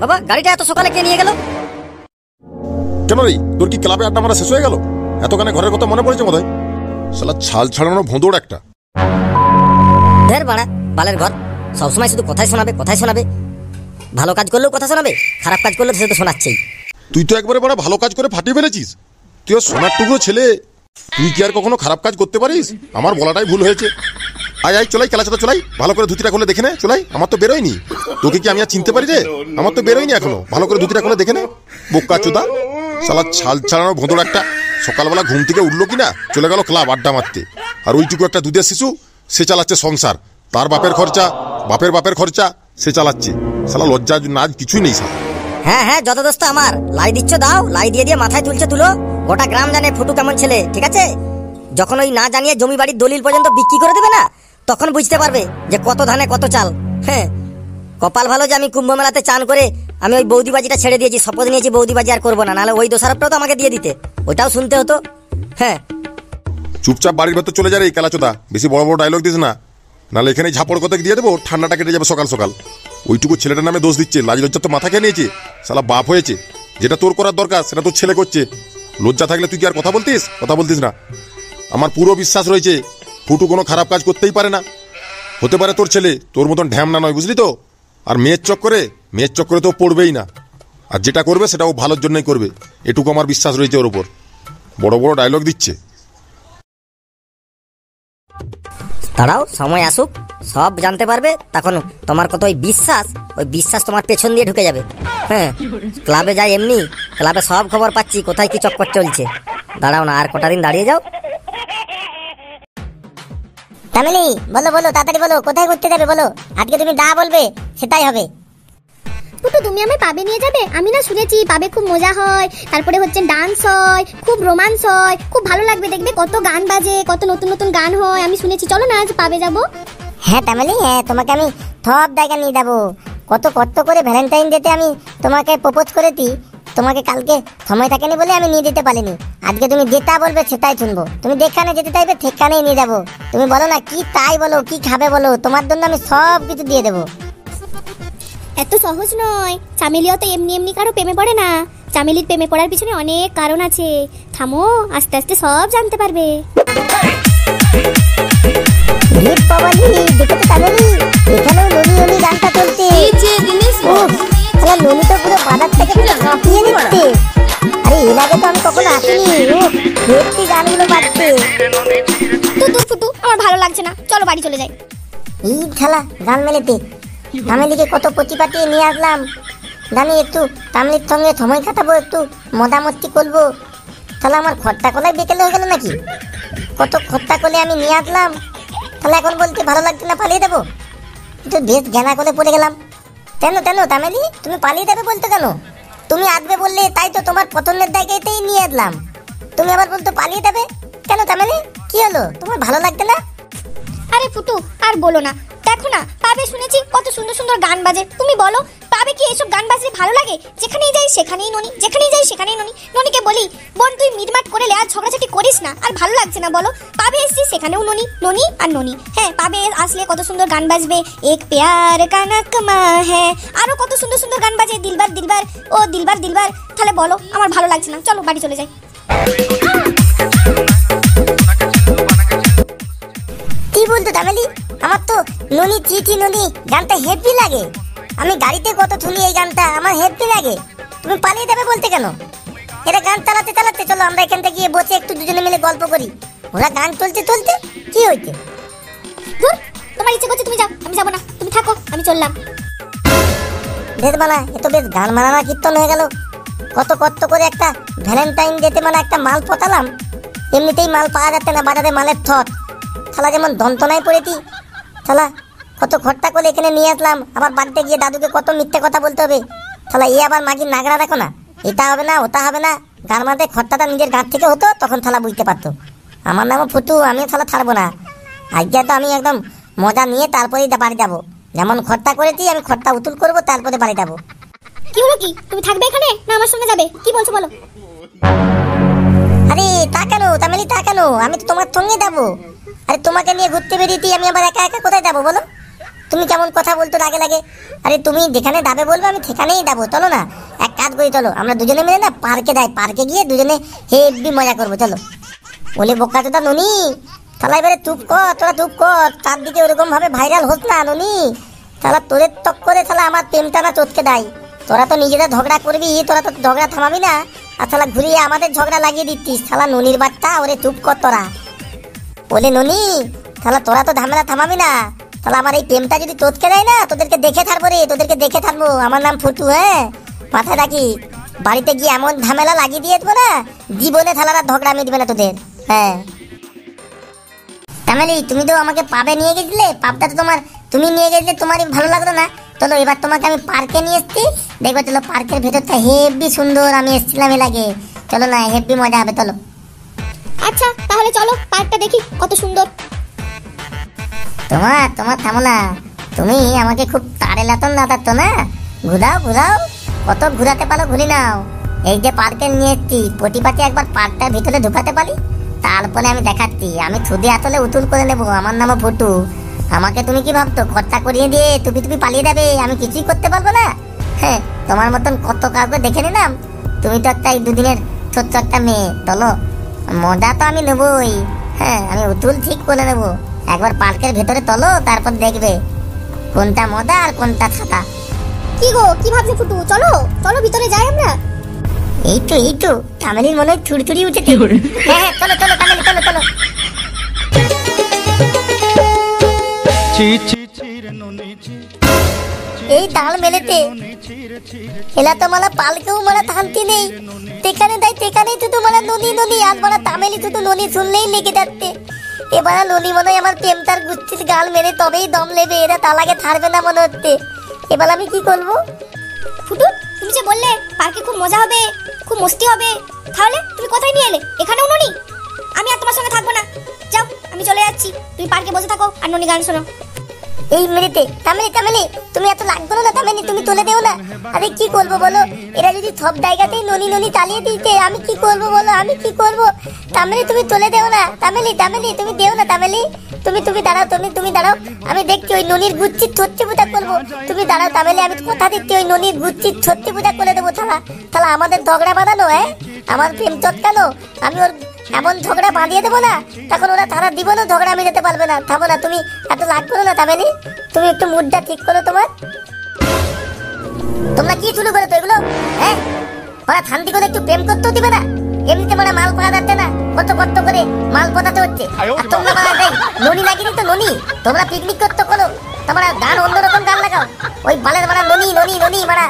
বাবা গাড়িটা এত সকালে কে নিয়ে গেল? কেন রে, তোর কি ক্লাবে আড্ডা মারা শেষ হয়ে গেল? এতখানে ঘরের কথা মনে পড়েছে বোধহয়। শালা ছাল ছাড়ানো ভোঁদড় একটা। ঢের বাড়া বালের ঘর, সবসময় শুধু কথাই শোনাবে কথাই শোনাবে। ভালো কাজ করলেও কথা শোনাবে, খারাপ কাজ করলে সে তো শোনাচ্ছেই। তুই তো একবারে বড় ভালো কাজ করে ফাটিয়ে ফেলেছিস। তুই সোনার টুকরো ছেলে, তুই কি আর কখনো খারাপ কাজ করতে পারিস? আমার বলাটাই ভুল হয়েছে। আয় আয় চলাই, খেলা চলাই, ভালো করে ধুতিটা খুলে দেখে নে। চলাই, আমার তো বেরোয়নি। তোকে কি আমি আর চিনতে পারি রে? আমার তো বেরোয়নি এখনো। ভালো করে ধুতিটা খুলে দেখে নে। বোকা চোদা, শালা ছাল ছাড়ানো ভোঁদড় একটা। সকালবেলা ঘুম থেকে উঠলো কিনা, চলে গেল ক্লাব আড্ডা মারতে। আর ওইটুকু একটা দুধের শিশু, সে চালাচ্ছে সংসার। তার বাপের খরচা, বাপের খরচা সে চালাচ্ছে। শালা লজ্জা নাজ কিছুই নেই শালা। হ্যাঁ হ্যাঁ, যত দোস্ত আমার লাই দিচ্ছ দাও, লাই দিয়ে দিয়ে মাথায় তুলছে তুলো। গোটা গ্রাম জানে ফুটু কেমন ছেলে, ঠিক আছে? যখন ওই না জানিয়ে জমি বাড়ির দলিল পর্যন্ত বিক্রি করে দেবে না, তখন বুঝতে পারবে যে কত ধানে কত চাল। হ্যাঁ, কপাল ভালো যে আমি কুম্ভ মেলাতে চান করে আমি ওই বৌদিবাজিটা ছেড়ে দিয়েছি। শপথ নিয়েছি বৌদিবাজি আর করবো না, নাহলে ওই দোষারোপটাও তো আমাকে দিয়ে দিতে, ওইটাও শুনতে হতো। হ্যাঁ, চুপচাপ বাড়ির ভেতর চলে যা রে কালাচোদা। বেশি বড় বড় ডায়লগ দিস না, নাহলে এখানে ঝাপড় কথা দিয়ে দেবো, ঠান্ডাটা কেটে যাবে সকাল সকাল। ওইটুকু ছেলেটার নামে দোষ দিচ্ছে, লাজ লজ্জা তো মাথা খেয়ে নিয়েছে। শালা বাপ হয়েছে, যেটা তোর করার দরকার সেটা তোর ছেলে করছে। লজ্জা থাকলে তুই কি আর কথা বলতিস না? আমার পুরো বিশ্বাস রয়েছে ফুটু কোনো খারাপ কাজ করতেই পারে না। হতে পারে তোর ছেলে তোর মতন ঢ্যামনা নয়, বুঝলি তো? আর মেয়ের চক্করে তো পড়বেই না। আর যেটা করবে সেটা ও ভালোর জন্যই করবে, এটুকু আমার বিশ্বাস রয়েছে ওর ওপর। বড় বড় ডায়লগ দিচ্ছে। দাঁড়াও, সময় আসুক, সব জানতে পারবে। তখন তোমার কত ওই বিশ্বাস তোমার পেছন দিয়ে ঢুকে যাবে। হ্যাঁ, ক্লাবে যাই এমনি, ক্লাবে সব খবর পাচ্ছি কোথায় কি চক্কর চলছে। দাঁড়াও না, আর কটা দিন দাঁড়িয়ে যাও। তামিলি, বলো তাড়াতাড়ি বলো, কোথায় ঘুরতে যাবে বলো। আজকে তুমি যা বলবে সেটাই হবে। ফুটু, তুমি আমায় পাবে নিয়ে যাবে? আমি না শুনেছি পাবে খুব মজা হয়, তারপরে হচ্ছে ডান্স হয়, খুব রোমান্স হয়, খুব ভালো লাগবে দেখবে। কত গান বাজে, কত নতুন নতুন গান হয়, আমি শুনেছি। চলো না আজ পাবে যাবো। হ্যাঁ তামিলি, হ্যাঁ তোমাকে আমি সব জায়গা নিয়ে যাবো। কত করে ভ্যালেন্টাইন ডেতে আমি তোমাকে প্রপোজ করেছি, তোমাকে কালকে সময় থাকেনি বলে আমি নিয়ে যেতে পারিনি। আজকে তুমি যেটা বলবে সেটাই শুনবো। তুমি যেখানে যেতে চাইবে সেখানেই নিয়ে যাবো। তুমি বলো না কি তাই বলো, কি খাবে বলো, তোমার জন্য আমি সব কিছু দিয়ে দেবো। এত সহজ নয়। চামেলিও তো এমনি এমনি কারো প্রেমে পড়ে না। চামেলির প্রেমে পড়ার পিছনে অনেক কারণ আছে। থামো, আস্তে আস্তে সব জানতে পারবে। এখানেও ননি গানটা চলছে। ননি তো পুরো বাজার থেকে কাঁপিয়ে নিচ্ছে। আরে এর আগে তো আমি কখনো আসিনি। সত্যি গানগুলো বাজছে। ফুটু, আমার ভালো লাগছে না, চলো বাড়ি চলে যাই। এই খেলা গান মেলেতে তামিলিকে কত পচি পাতিয়ে নিয়ে আসলাম। জানি একটু তামিলির সঙ্গে সময় কাটাবো, একটু মজামস্তি করবো। তাহলে আমার খট্টা কলাই বিকেলে হয়ে গেল নাকি? কত খট্টা কলে আমি নিয়ে আসলাম, তাহলে এখন বলতে ভালো লাগছে না পালিয়ে দেবো? একটু বেশ জ্ঞানা করে পড়ে গেলাম। কেন তামিলি, তুমি পালিয়ে দেবে বলতে কেন? তুমি আসবে বললে তাই তো তোমার পছন্দের জায়গাতেই নিয়ে আসলাম। তুমি আবার বলতো পালিয়ে দেবে কেন? তামিলি কি হলো, তোমার ভালো লাগছে না? আরে ফুটু, আর বলো না। দেখো না, পাবে শুনেছি কত সুন্দর সুন্দর গান বাজে। তুমি বলো, পাবে কি এসব গান বাজলে ভালো লাগে? যেখানেই যাই সেখানেই ননি, যেখানেই যাই সেখানেই ননি। ননিকে বলি, বোন তুই মিটমাট করে লে, আর ঝগড়াঝাটি করিস না, আর ভালো লাগছে না বলো। পাবে এসছি সেখানেও ননি আর ননি। হ্যাঁ, পাবে আসলে কত সুন্দর গান বাজবে, এক প্যার কা নকমা হ্যাঁ, আরো কত সুন্দর সুন্দর গান বাজে, দিলবার ও দিলবার। তাহলে বলো, আমার ভালো লাগছে না, চলো বাড়ি চলে যাই। কি বলতো তামিলি, আমার তো ননি চিঠি ননি গানটা হেভি লাগে। আমি গাড়িতে কত শুনি এই গানটা, আমার হেভি লাগে। তুমি পালিয়ে যাবে বলতে কেন? এটা গান চালাতে চলো আমরা এখান থেকে গিয়ে বসে একটু দুজনে মিলে গল্প করি। ওরা গান চলতে কি হইছে? ধুর, তোমার ইচ্ছে করছে তুমি যাও, আমি যাবো না। তুমি থাকো, আমি চললাম। বেশ বানা, এত বেশ গান মারানা কীর্তন হয়ে গেল। কত করে একটা ভ্যালেন্টাইন ডেতে মানে একটা মাল পটালাম, এমনিতেই মাল পাওয়া যাচ্ছে না, বাজারে মালের থট। শালা যেমন দন্তনায় পড়েছি। শালা কত খট্টা করে এখানে নিয়ে আসলাম, আবার বাড়িতে গিয়ে দাদুকে কত মিথ্যে কথা বলতে হবে। শালা এ আবার মাগির নাগড়া দেখো না, এটা হবে না ওটা হবে না। গান মারতে খট্টাটা নিজের গান থেকে হতো, তখন শালা বুঝতে পারতো। আমার নামও ফুটু, আমিও শালা ছাড়বো না। আজকে তো আমি একদম মজা নিয়ে তারপরেই বাড়ি যাবো। যেমন খট্টা করেছি আমি খট্টা উতুল করবো, তারপরে বাড়ি যাবো। কি হলো কি, তুমি থাকবে এখানে না আমার সঙ্গে যাবে? কি বলছো বলো। আরে তা কেন তামিলি, তা কেন? আমি তো তোমার সঙ্গে যাবো। আরে তোমাকে নিয়ে ঘুরতে বেরিয়েছি, আমি আবার একা কোথায় যাবো বলো? তুমি কেমন কথা বলতো লাগে লাগে। আরে তুমি যেখানে দাবে বলবে আমি সেখানেই দাবো, চলো না এক কাজ করি, চলো আমরা দুজনে মিলে না পার্কে যাই, পার্কে গিয়ে দুজনে হেভি মজা করবো চলো। বলে বোকা চোদা ননি, তাহলে এবারে চুপ কর, তোরা চুপ কর, চারদিকে ওরকম ভাবে ভাইরাল হোস না ননি, তাহলে তোদের তক করে তাহলে আমার প্রেমটা না চটকে দেয়। তোরা তো নিজেরা ঝগড়া করবি, তোরা তো ঝগড়া থামাবি না, আর তাহলে ঘুরিয়ে আমাদের ঝগড়া লাগিয়ে দিচ্ছিস, তাহলে ননির বাচ্চা, ওরে চুপ কর তোরা। বলে ননি, তাহলে তোরা তো ঝামেলা থামাবি না, তাহলে আমার এই প্রেমটা যদি চটকে দেয় না, তোদেরকে দেখে থাকবো রে, তোদেরকে দেখে থাকবো। আমার নাম ফুটু, হ্যাঁ মাথায় রাখি, বাড়িতে গিয়ে এমন ঝামেলা লাগিয়ে দিয়ে দেবো না, জীবনে থালারা ঝগড়া মিটবে না তোদের। হ্যাঁ তাহলে তুমি তো আমাকে পাবে নিয়ে গেছিলে, পাবটা তো তোমার, তুমি নিয়ে গেছিলে, তোমারই ভালো লাগলো না। চলো এবার তোমাকে আমি পার্কে নিয়ে এসছি, দেখবে চলো পার্কের ভেতরটা হেভি সুন্দর, আমি এসেছিলাম এর আগে, চলো না হেভি মজা হবে চলো। আচ্ছা তাহলে চলো পার্কটা দেখি কত সুন্দর। তোমার তোমার থামো না, তুমি আমাকে খুব তাড়ে লাতন লাতাচ্ছ না, ঘুরাও ঘুরাও, কত ঘুরাতে পারো ঘুরি নাও। এই যে পার্কে নিয়ে এসছি, পটিপাটি একবার পার্কটার ভিতরে ঢুকাতে পারি, তারপরে আমি দেখাচ্ছি, আমি ছুদি আসলে উতুল করে নেবো, আমার নামও ফুটু। আমাকে তুমি কি ভাবতো খরচা করিয়ে দিয়ে টুপি টুপি পালিয়ে যাবে, আমি কিছুই করতে পারবো না? হ্যাঁ তোমার মতন কত কাউকে দেখে নিলাম, তুমি তো একটা এই দুদিনের ছোট্ট একটা মেয়ে, চলো মজা তো আমি নেবই, হ্যাঁ আমি উতুল ঠিক করে নেবো। একবার পার্কের ভেতরে চলো, তারপর দেখবে কোনটা মজা আর কোনটা ছাতা। কি গো কি ভাবছো ফুটু, চলো চলো ভিতরে যাই আমরা। এই তো তামিলির মনে হয় ছুড়ি উঠেছে। হ্যাঁ হ্যাঁ চলো চলো তামিলি চলো চলো। এই তাল মেলেতে এলা তো মালা পালকেও মালা থামতি নেই, তেখানে দেয় তেখানেই শুধু মালা ননি ননি, আর মালা তামিলি শুধু ননি শুনলেই লেগে যাচ্ছে। এবার ননি মনে হয় আমার প্রেমটার গুচ্ছির গাল মেরে তবেই দম নেবে, এরা তালাকে ছাড়বে না মনে হচ্ছে। এবার আমি কি করবো? ফুটু তুমি যে বললে পার্কে খুব মজা হবে, খুব মস্তি হবে, তাহলে তুমি কোথায় নিয়ে এলে? এখানেও ননি? আমি আর তোমার সঙ্গে থাকবো না, যাও আমি চলে যাচ্ছি, তুমি পার্কে বসে থাকো আর ননি গান শোনো। এই মেরেতে তামিলি তুমি এত লাগবে না তামিলি, তুমি তুলে দেও না। আরে কি করবো বলো, এরা যদি সব জায়গাতেই ননি ননি চালিয়ে দিতে, আমি কি করবো বলো, আমি কি করবো? তামিলি তুমি তুলে দেও না, তামিলি তুমি দেও না, তামিলি তুমি দাঁড়াও, তুমি দাঁড়াও, আমি দেখছি ওই ননির গুচ্ছির ছত্রি পূজা করবো। তুমি দাঁড়াও তামিলি, আমি কথা দিচ্ছি ওই ননির গুচ্ছির ছত্রি পূজা করে দেবো। তাহলে আমাদের ঝগড়া বাঁধানো, হ্যাঁ আমার প্রেম চটকানো, আমি ওর এমন ঝগড়া বাঁধিয়ে দেবো না, তখন ওরা তারা জীবনও ঝগড়া মেটাতে পারবে না। থামো না, তুমি এত লাগ করো না তামিলি, তুমি একটু মুডটা ঠিক করো তোমার। তোমরা কি শুরু করো তো এগুলো, হ্যাঁ ওরা শান্তি করে একটু প্রেম করতেও দিবে না, এমনিতে মানে মাল পাওয়া যাচ্ছে না, কত কষ্ট করে মাল পটাতে হচ্ছে, আর তোমরা মানে ননি লাগিনি তো ননি, তোমরা পিকনিক করতে করো, তোমরা গান অন্যরকম গান লাগাও, ওই বালের মানে ননি ননি ননি মানে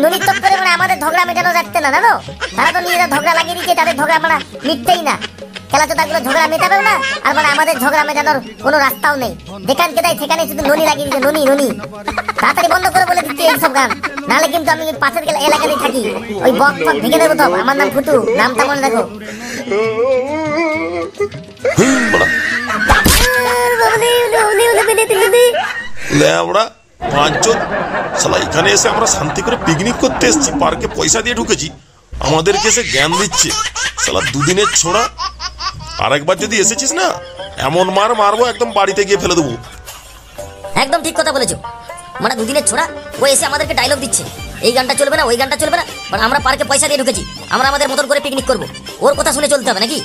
ননির তপ করে মানে আমাদের ঝগড়া মেটানো যাচ্ছে না, জানো তারা তো নিজেরা ঝগড়া লাগিয়ে দিচ্ছে, তাদের ঝগড়া মানে মিটতেই না, খেলা তো তাগুলো ঝগড়া মেটাবেও না, আর মানে আমাদের ঝগড়া মেটানোর কোনো রাস্তাও নেই, যেখানকে দেয় সেখানে শুধু ননি লাগিয়ে দিচ্ছে, ননি ননি। তাড়াতাড়ি বন্ধ করে বলে দিচ্ছি এইসব গান, নাহলে কিন্তু আমি পাশের এলাকাতেই থাকি, ওই বক ফক ভেঙে দেবো। তো আমার নাম ফুটু, নামটা মনে রাখো। পাঁচজন শালা এখানে এসে আমরা শান্তি করে পিকনিক করতে এসেছি, পার্কে পয়সা দিয়ে ঢুকেছি, আমাদেরকে এসে জ্ঞান দিচ্ছে শালা দুদিনের ছোড়া। আরেকবার যদি এসেছিস না এমন মারবো একদম বাড়িতে গিয়ে ফেলে দেবো। একদম ঠিক কথা বলেছো, মানে দুদিনের ছোড়া ও এসে আমাদেরকে ডায়লগ দিচ্ছে, এই গানটা চলবে না ওই গানটা চলবে না, মানে আমরা পার্কে পয়সা দিয়ে ঢুকেছি, আমরা আমাদের মতন করে পিকনিক করবো, ওর কথা শুনে চলতে হবে নাকি?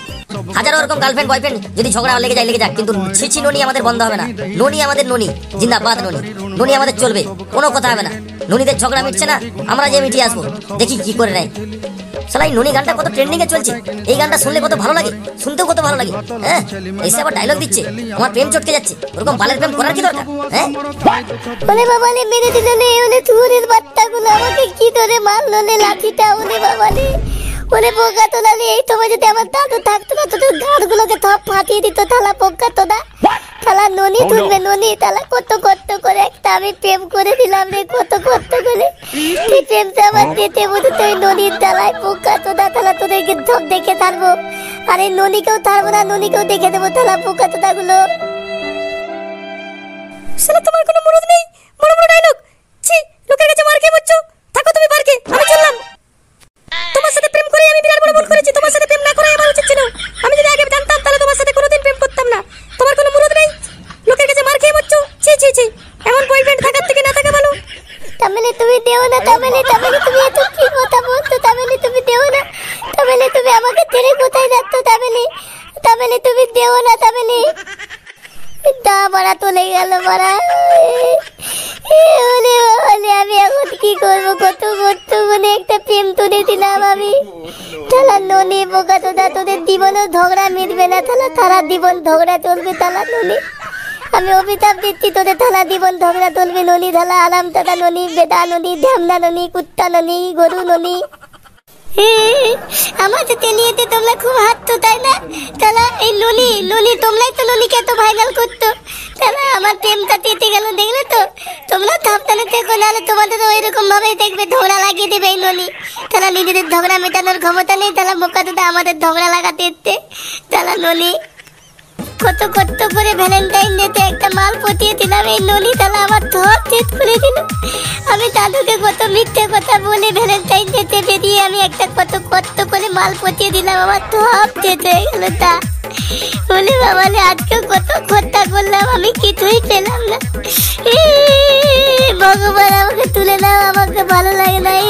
হাজারো ওরকম গার্লফ্রেন্ড বয়ফ্রেন্ড যদি ঝগড়া লেগে যায় কিন্তু ছিছি ননি আমাদের বন্ধ হবে না, ননি আমাদের ননি, জিন্দাবাদ ননি, ননি আমাদের চলবে, কোনো কথা হবে না। ননিদের ঝগড়া মিটছে না, আমরা যে মিটিয়ে আসবো, দেখি কি করে নেয়। শালা এই ননি গানটা কত ট্রেন্ডিং এ চলছে, এই গানটা শুনলে কত ভালো লাগে, শুনতেও কত ভালো লাগে, হ্যাঁ এসে আবার ডায়লগ দিচ্ছে, আমার প্রেম চটকে যাচ্ছে, ওরকম বালের প্রেম করার কি দরকার? হ্যাঁ ওরে বাবা রে, মেরে দিল রে, ওরে চুরের বাচ্চাগুলো আমাকে কি ধরে মারলো রে লাঠিটা, ওরে বাবা রে, ওরে বোকা তোলা রে, এই সময় যদি আমার দাদু থাকতো না, তোদের ঘাড়গুলোকে সব ফাটিয়ে দিত, থালা বোকা তোলা, থালা ননি তুলবে ননি, তালা কত কষ্ট করে একটা আমি প্রেম করে দিলাম রে, কত কষ্ট করে তুই প্রেমটা আমার দিতে বুঝে তুই ননির তালায় বোকা তোলা, তালা তোদেরকে সব দেখে থাকবো, আর এই ননিকেও থাকবো না, ননিকেও দেখে দেবো, থালা বোকা তোলা গুলো। শালা তোমার কোনো মরদ নেই, বড় বড় ডায়লগ, ছি লোকের কাছে মার খেয়ে মরছো, থাকো তুমি পার্কে, আমি চললাম। তোমার সাথে প্রেম করে আমি বিরাট বড় ভুল করেছি, তোমার সাথে প্রেম না করে আমার উচিত ছিল, আমি যদি আগে জানতাম তাহলে তোমার সাথে কোনোদিন প্রেম করতাম না, তোমার কোনো মরদ নেই, লোকের কাছে মার খেয়ে মরছো, ছি ছি ছি। তাহলে তুমি দেও না, তাহলে তুমি এত কি কথা বলছো, তাহলে তুমি দেও না, তাহলে তুমি আমাকে ছেড়ে কোথায় যাচ্ছ, তাহলে তুমি দেও না, তাহলে দা মারা চলে গেল মারা। আমি এখন কি করবো, কত করতো মনে একটা প্রেম তুলে দিলাম আমি। তাহলে ননি বোকা তোদা, তোদের জীবনেও ঝগড়া মিটবে না, তাহলে তারা জীবন ঝগড়া চলবে। তাহলে ননি আমি অভিতাপ দিচ্ছি, তোদের থালা জীবন ঝগড়া চলবে। ননি থালা আরাম দাদা ননি, বেদা ননি, ঢ্যামনা ননি, কুত্তা ননি, গরু ননি। আমাদের তেলিয়েতে তোমরা খুব হাঁটতো তাই না? তাহলে এই ননি তোমরাই তো ননিকে এত ভাইরাল করতো। তাহলে আমার প্রেমটা তেতে গেল, দেখলে তো? তোমরা সাবধানে থেকো, নাহলে তোমাদেরও এরকম ভাবেই দেখবে ঝগড়া লাগিয়ে দেবে এই ননি। তাহলে নিজেদের ঝগড়া মেটানোর ক্ষমতা নেই, তাহলে বোকা দাদা আমাদের ঝগড়া লাগাতে এসছে। তাহলে ননি কত কষ্ট করে ভ্যালেন্টাইন ডেতে একটা মাল পটিয়ে দিলাম, এই ননি তাহলে আমার সব চেট খুলে দিল। আমি দাদুকে কত মিথ্যে কথা বলে ভ্যালেন্টাইন ডেতে বেরিয়ে আমি একটা কত কষ্ট করে মাল পটিয়ে দিলাম, আমার সব চেট হয়ে গেল। তা বলে বাবালে আজকে কত খরচা করলাম, আমি কিছুই পেলাম না। ভগবান আমাকে তুলে নাও, আমাকে ভালো লাগে নাই।